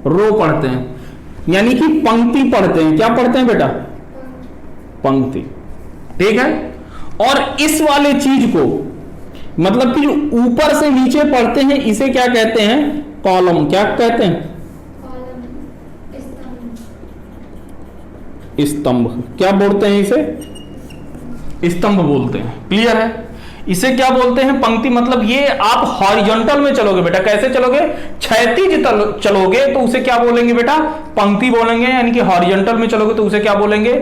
रो पढ़ते हैं, यानी कि पंक्ति पढ़ते हैं। क्या पढ़ते हैं बेटा, पंक्ति। ठीक है। और इस वाले चीज को मतलब कि जो ऊपर से नीचे पढ़ते हैं इसे क्या कहते हैं, कॉलम। क्या कहते हैं, स्तंभ। क्या बोलते हैं इसे, स्तंभ बोलते हैं। क्लियर है। इसे क्या बोलते हैं, पंक्ति। मतलब ये आप हॉरिजॉन्टल में चलोगे बेटा, कैसे चलोगे, क्षैतिज चलोगे तो उसे क्या बोलेंगे बेटा, पंक्ति बोलेंगे। यानी कि हॉरिजॉन्टल में चलोगे तो उसे क्या बोलेंगे,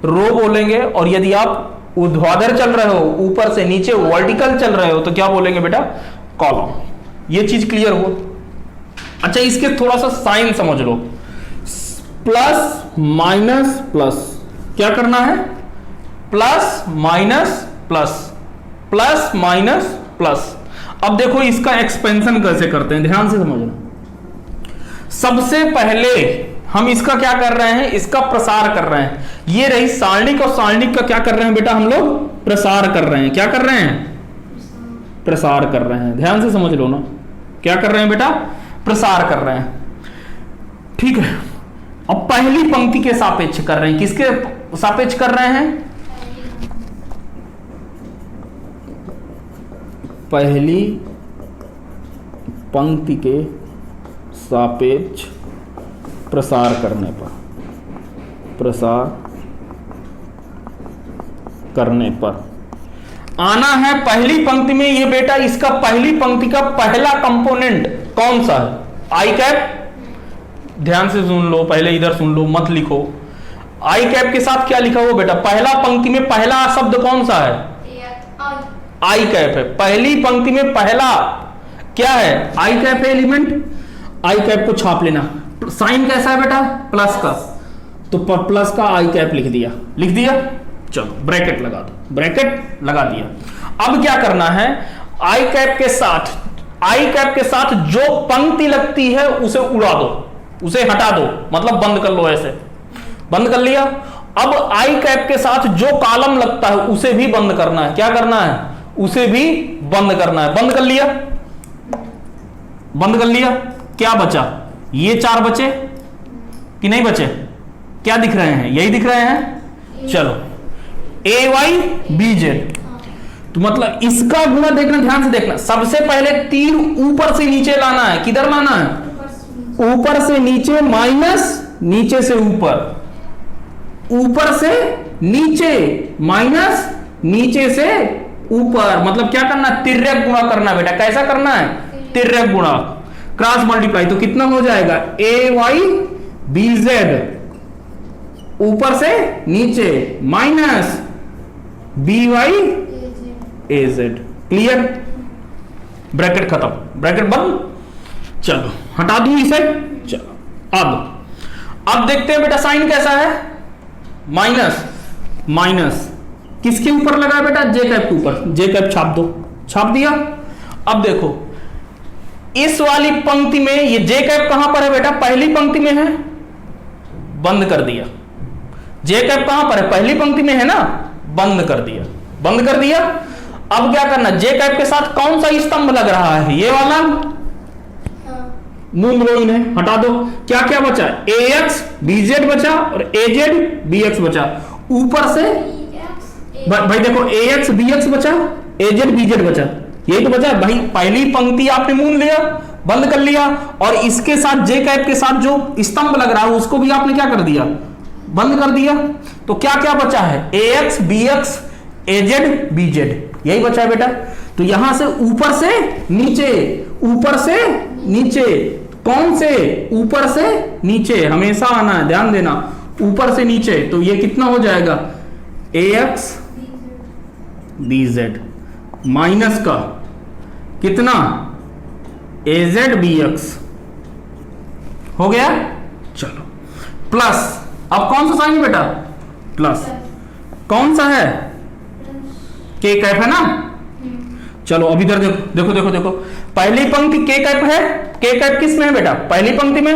रो बोलेंगे। और यदि आप ऊर्ध्वाधर चल रहे हो, ऊपर से नीचे वर्टिकल चल रहे हो, तो क्या बोलेंगे बेटा, कॉलम। ये चीज क्लियर हो। अच्छा, इसके थोड़ा सा साइन समझ लो। प्लस माइनस प्लस, क्या करना है, plus minus plus, plus minus plus. अब देखो इसका एक्सपेंशन कैसे करते हैं, ध्यान से समझना। सबसे पहले हम इसका क्या कर रहे हैं, इसका प्रसार कर रहे हैं। ये रही सारणिक, और सारणिक का क्या कर रहे हैं बेटा, हम लोग प्रसार कर रहे हैं। क्या कर रहे हैं, प्रसार कर रहे हैं। ध्यान से समझ लो ना, क्या कर रहे हैं बेटा, प्रसार कर रहे हैं। ठीक है। अब पहली पंक्ति के सापेक्ष कर रहे हैं। किसके सापेक्ष कर रहे हैं, पहली पंक्ति के सापेक्ष प्रसार करने पर, प्रसार करने पर आना है पहली पंक्ति में। ये बेटा इसका पहली पंक्ति का पहला कंपोनेंट कौन सा है, आई कैप। ध्यान से सुन लो, पहले इधर सुन लो, मत लिखो। आई कैप के साथ क्या लिखा हुआ बेटा, पहला पंक्ति में पहला शब्द कौन सा है, आई कैप है। पहली पंक्ति में पहला क्या है, आई कैप है एलिमेंट। आई कैप को छाप लेना। साइन कैसा है बेटा, प्लस का, तो प्लस का आई कैप लिख दिया। लिख दिया, चलो ब्रैकेट लगा दो, ब्रैकेट लगा दिया। अब क्या करना है, आई कैप के साथ, आई कैप के साथ जो पंक्ति लगती है उसे उड़ा दो, उसे हटा दो, मतलब बंद कर लो। ऐसे बंद कर लिया। अब आई कैप के साथ जो कॉलम लगता है उसे भी बंद करना है। क्या करना है, उसे भी बंद करना है। बंद कर लिया, बंद कर लिया। क्या बचा, ये चार बचे कि नहीं बचे, क्या दिख रहे हैं, यही दिख रहे हैं। चलो AY BZ, तो मतलब इसका गुणा देखना, ध्यान से देखना। सबसे पहले तीर ऊपर से नीचे लाना है। किधर लाना है, ऊपर से नीचे माइनस नीचे से ऊपर, ऊपर से नीचे माइनस नीचे से ऊपर। मतलब क्या करना, तिर्यक गुणा करना बेटा। कैसा करना है, तिर्यक गुणा, क्रॉस मल्टीप्लाई। तो कितना हो जाएगा, AY BZ ऊपर से नीचे minus BY AZ। Clear, bracket खत्म, ब्रैकेट बंद। चलो हटा दूं इसे। चलो अब देखते हैं बेटा साइन कैसा है, माइनस माइनस किसके ऊपर लगा बेटा, जे कैप के ऊपर। जे कैप छाप दो, छाप दिया। अब देखो इस वाली पंक्ति में ये जे कैप कहां पर है बेटा, पहली पंक्ति में है, बंद कर दिया। जे कैप कहां पर है, पहली पंक्ति में है ना, बंद कर दिया, बंद कर दिया। अब क्या करना, जे कैप के साथ कौन सा स्तंभ लग रहा है, ये वाला, मूल रो इन्हें हटा दो। क्या क्या बचा, AX BZ बचा और AZ BX बचा। ऊपर से भाई देखो AX BX बचा, AZ BZ बचा, यही तो बचा भाई। पहली पंक्ति आपने मूल लिया, बंद कर लिया, और इसके साथ जे कैप के साथ जो स्तंभ लग रहा है उसको भी आपने क्या कर दिया, बंद कर दिया। तो क्या क्या बचा है, AX BX AZ BZ, यही बचा है बेटा। तो यहां से ऊपर से नीचे, ऊपर से नीचे, कौन से, ऊपर से नीचे हमेशा आना है, ध्यान देना, ऊपर से नीचे। तो ये कितना हो जाएगा, ax bz माइनस का कितना az bx हो गया। चलो प्लस, अब कौन सा साइन है बेटा, प्लस, कौन सा है, के कैप है ना। चलो अब इधर देखो देखो देखो देखो, पहली पंक्ति के कैप है, के कैप किस में है बेटा, पहली पंक्ति में,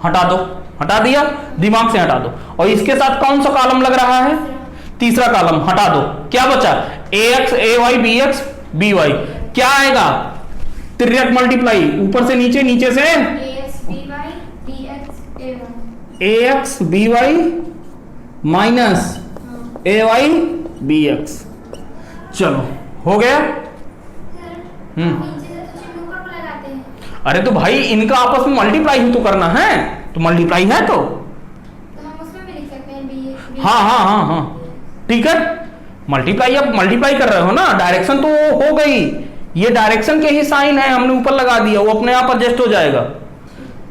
हटा दो, हटा दिया, दिमाग से हटा दो। और इसके साथ कौन सा कॉलम लग रहा है, तीसरा कॉलम, हटा दो। क्या बचा, ax ay bx by, क्या आएगा, तिर्यक मल्टीप्लाई, ऊपर से नीचे, नीचे से ax by minus ay bx। चलो हो गया। अरे तो भाई इनका आपस में मल्टीप्लाई ही तो करना है, तो मल्टीप्लाई है तो हम उसमें भी लिख सकते हैं हाँ हाँ हाँ हाँ ठीक है, मल्टीप्लाई, अब मल्टीप्लाई कर रहे हो ना, डायरेक्शन तो हो गई, ये डायरेक्शन के ही साइन है, हमने ऊपर लगा दिया, वो अपने आप एडजस्ट हो जाएगा।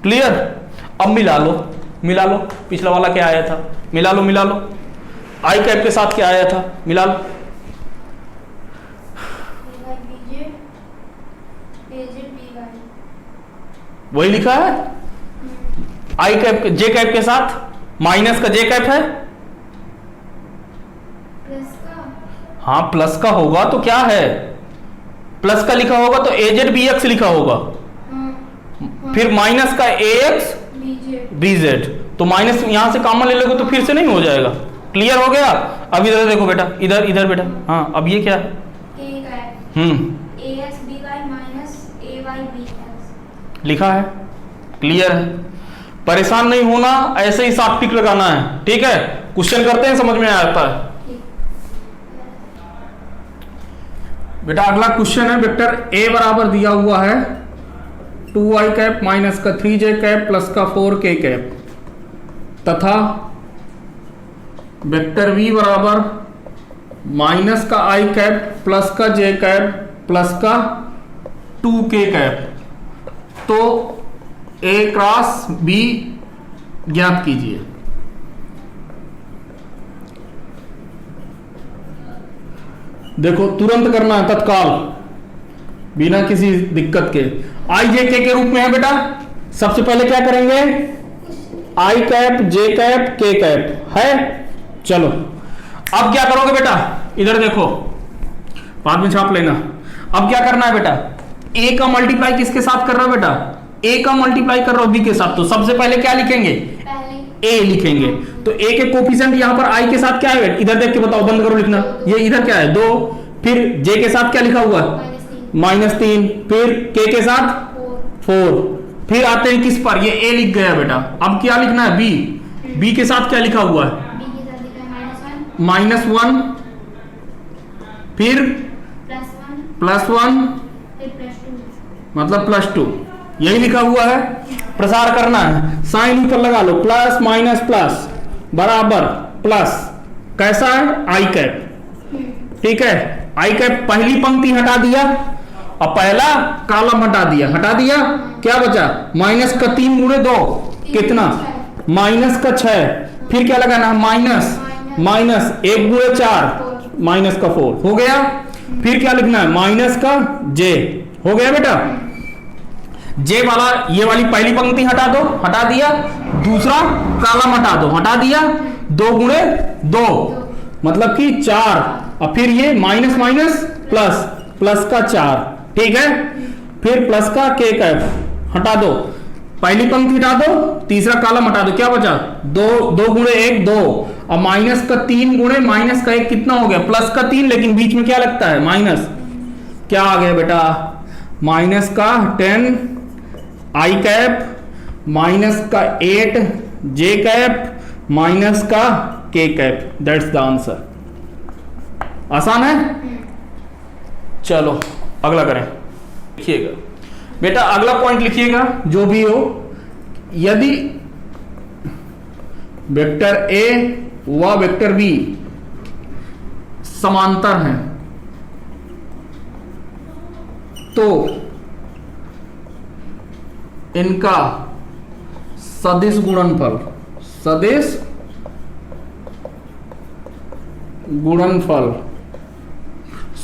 क्लियर। अब मिला लो, मिला लो, पिछला वाला क्या आया था, मिला लो, मिला लो, आई कैप के साथ क्या आया था, मिला लो, वही लिखा है, आई कैप जे कैप के साथ माइनस का जे कैप है, प्लस का, हाँ प्लस का होगा तो क्या है, प्लस का लिखा होगा तो एजेड बी एक्स लिखा होगा, फिर माइनस का ए एक्स बी जेड, तो माइनस यहां से कॉमन ले लोगे तो फिर से नहीं हो जाएगा। क्लियर हो गया। अब इधर देखो बेटा, इधर इधर बेटा, हाँ अब ये क्या है, लिखा है, क्लियर है, परेशान नहीं होना, ऐसे ही साफ टिक लगाना है, ठीक है, क्वेश्चन करते हैं, समझ में आता है। बेटा अगला क्वेश्चन है, वेक्टर ए बराबर दिया हुआ है 2i कैप माइनस का 3j कैप प्लस का 4k कैप, तथा वेक्टर v बराबर माइनस का i कैप प्लस का j कैप प्लस का 2k कैप, तो a क्रॉस b ज्ञात कीजिए। देखो तुरंत करना है, तत्काल, बिना किसी दिक्कत के। आई जे के रूप में है बेटा, सबसे पहले क्या करेंगे, आई कैप जे कैप के कैप है। चलो अब क्या करोगे बेटा, इधर देखो, बाद में छाप लेना। अब क्या करना है बेटा, ए का मल्टीप्लाई किसके साथ कर रहा हो बेटा, ए का मल्टीप्लाई कर रहा हो बी के साथ, तो सबसे पहले क्या लिखेंगे, ए लिखेंगे। तो ए के कोफिशिएंट यहां पर आई के साथ क्या है, इधर देख के बताओ, बंद करो लिखना, ये इधर क्या है 2, फिर जे के साथ क्या लिखा हुआ है -3, फिर के साथ 4, फिर आते हैं किस पर, ये ए लिख गया बेटा। अब क्या लिखना है, बी, बी के साथ क्या लिखा हुआ है -1, फिर +1 मतलब +2, यही लिखा हुआ है। प्रसार करना है, साइन ऊपर लगा लो, प्लस माइनस प्लस बराबर प्लस, कैसा है आई कैप, ठीक है, आई कैप पहली पंक्ति हटा दिया और पहला कॉलम हटा दिया, हटा दिया, क्या बचा, माइनस का 3 गुणे 2 कितना, माइनस का 6, फिर क्या लगाना है माइनस, माइनस 1 गुणे 4 माइनस का 4 हो गया। फिर क्या लिखना है, माइनस का जे, हो गया बेटा। जे वाला, ये वाली पहली पंक्ति हटा दो, हटा दिया, दूसरा कॉलम हटा दो, हटा दिया, 2 गुणे 2 मतलब कि 4, और फिर ये माइनस माइनस प्लस, प्लस का 4, ठीक है, फिर प्लस का के कैप हटा दो, पहली पंक्ति हटा दो, तीसरा कॉलम हटा दो, क्या बचा 2 गुणे 1 2, और माइनस का 3 गुणे माइनस का 1 कितना हो गया, प्लस का 3, लेकिन बीच में क्या लगता है माइनस, क्या आ गया बेटा, माइनस का 10 आई कैप माइनस का 8 जे कैप माइनस का के कैप, दैट्स द आंसर। आसान है। चलो अगला करें, लिखिएगा बेटा, अगला पॉइंट लिखिएगा जो भी हो, यदि वेक्टर ए व वेक्टर बी समांतर हैं तो इनका सदिश गुणनफल, सदिश गुणनफल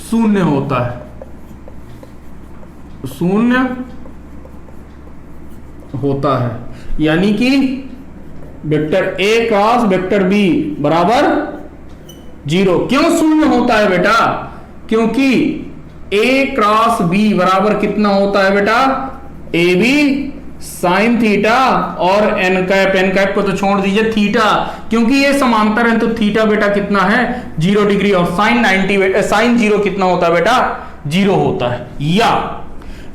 शून्य होता है, शून्य होता है, यानी कि vector A cross vector B बराबर 0। क्यों शून्य होता है बेटा? क्योंकि ए क्रॉस बी बराबर कितना होता है बेटा? ए बी साइन थीटा और एन कैप को तो छोड़ दीजिए थीटा, क्योंकि ये समांतर है तो थीटा बेटा कितना है? 0 डिग्री। और साइन 0 कितना होता है बेटा? 0 होता है।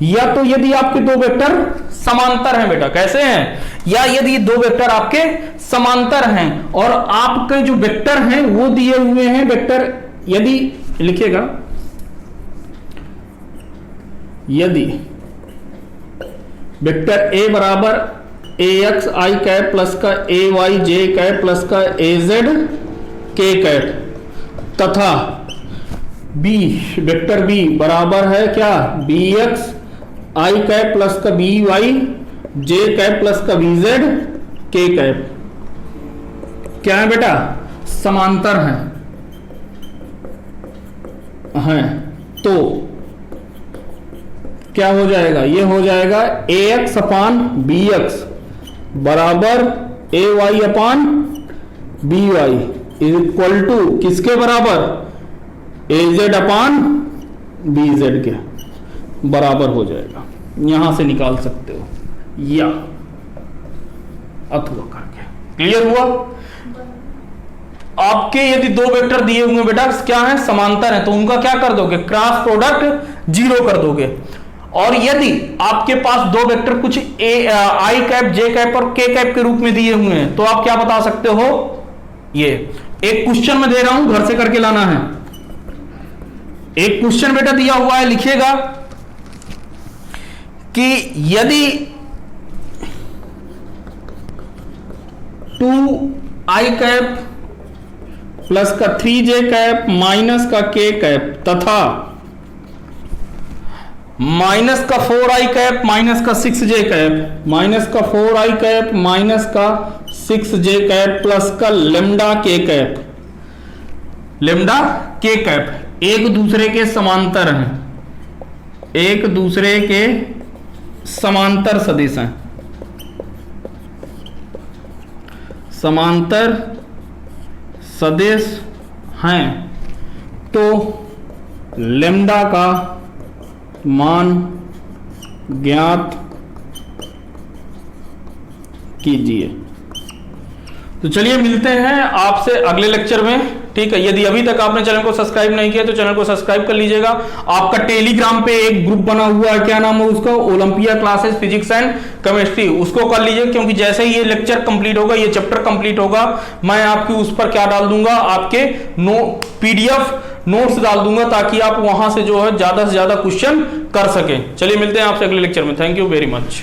या तो यदि आपके दो वेक्टर समांतर हैं बेटा, कैसे हैं? या यदि दो वेक्टर आपके समांतर हैं और आपके जो वेक्टर हैं वो दिए हुए हैं वेक्टर, यदि लिखिएगा, यदि वेक्टर ए बराबर ए एक्स आई कैप प्लस का ए वाई जे कैप प्लस का ए जेड के कैप तथा बी वेक्टर बी बराबर है क्या? B X I cap plus का B Y J cap plus का बी जेड के कैप क्या है बेटा? समांतर हैं तो क्या हो जाएगा? ये हो जाएगा A X upon B X बराबर A Y upon B Y is equal to किसके बराबर? A Z upon B Z के बराबर हो जाएगा। यहां से निकाल सकते हो या अथवा करके। क्लियर हुआ? आपके यदि दो वेक्टर दिए हुए बेटा क्या है? समांतर है, तो उनका क्या कर दोगे? क्रॉस प्रोडक्ट 0 कर दोगे। और यदि आपके पास दो वेक्टर कुछ आई कैप जे कैप और के कैप के रूप में दिए हुए हैं तो आप क्या बता सकते हो? ये एक क्वेश्चन में दे रहा हूं, घर से करके लाना है। एक क्वेश्चन बेटा दिया हुआ है, लिखिएगा कि यदि 2i कैप प्लस का 3j कैप माइनस का k कैप तथा माइनस का 4i कैप माइनस का 6j कैप, माइनस का 4i कैप माइनस का 6j कैप प्लस का lambda k cap, lambda k cap एक दूसरे के समांतर हैं, एक दूसरे के समांतर सदिश हैं, समांतर सदिश हैं, तो लेमडा का मान ज्ञात कीजिए। तो चलिए मिलते हैं आपसे अगले लेक्चर में, ठीक है। यदि अभी तक आपने चैनल को सब्सक्राइब नहीं किया तो चैनल को सब्सक्राइब कर लीजिएगा। आपका टेलीग्राम पे एक ग्रुप बना हुआ है, क्या नाम है उसका? Olympia classes physics and chemistry, उसको कर लीजिए, क्योंकि जैसे ही ये लेक्चर कंप्लीट होगा, ये चैप्टर कंप्लीट होगा, मैं आपकी उस पर क्या डाल दूंगा? आपके पीडीएफ नोट्स डाल दूंगा, ताकि आप वहां से जो है ज्यादा से ज्यादा क्वेश्चन कर सकें। चलिए मिलते हैं आपसे अगले लेक्चर में। Thank you very much.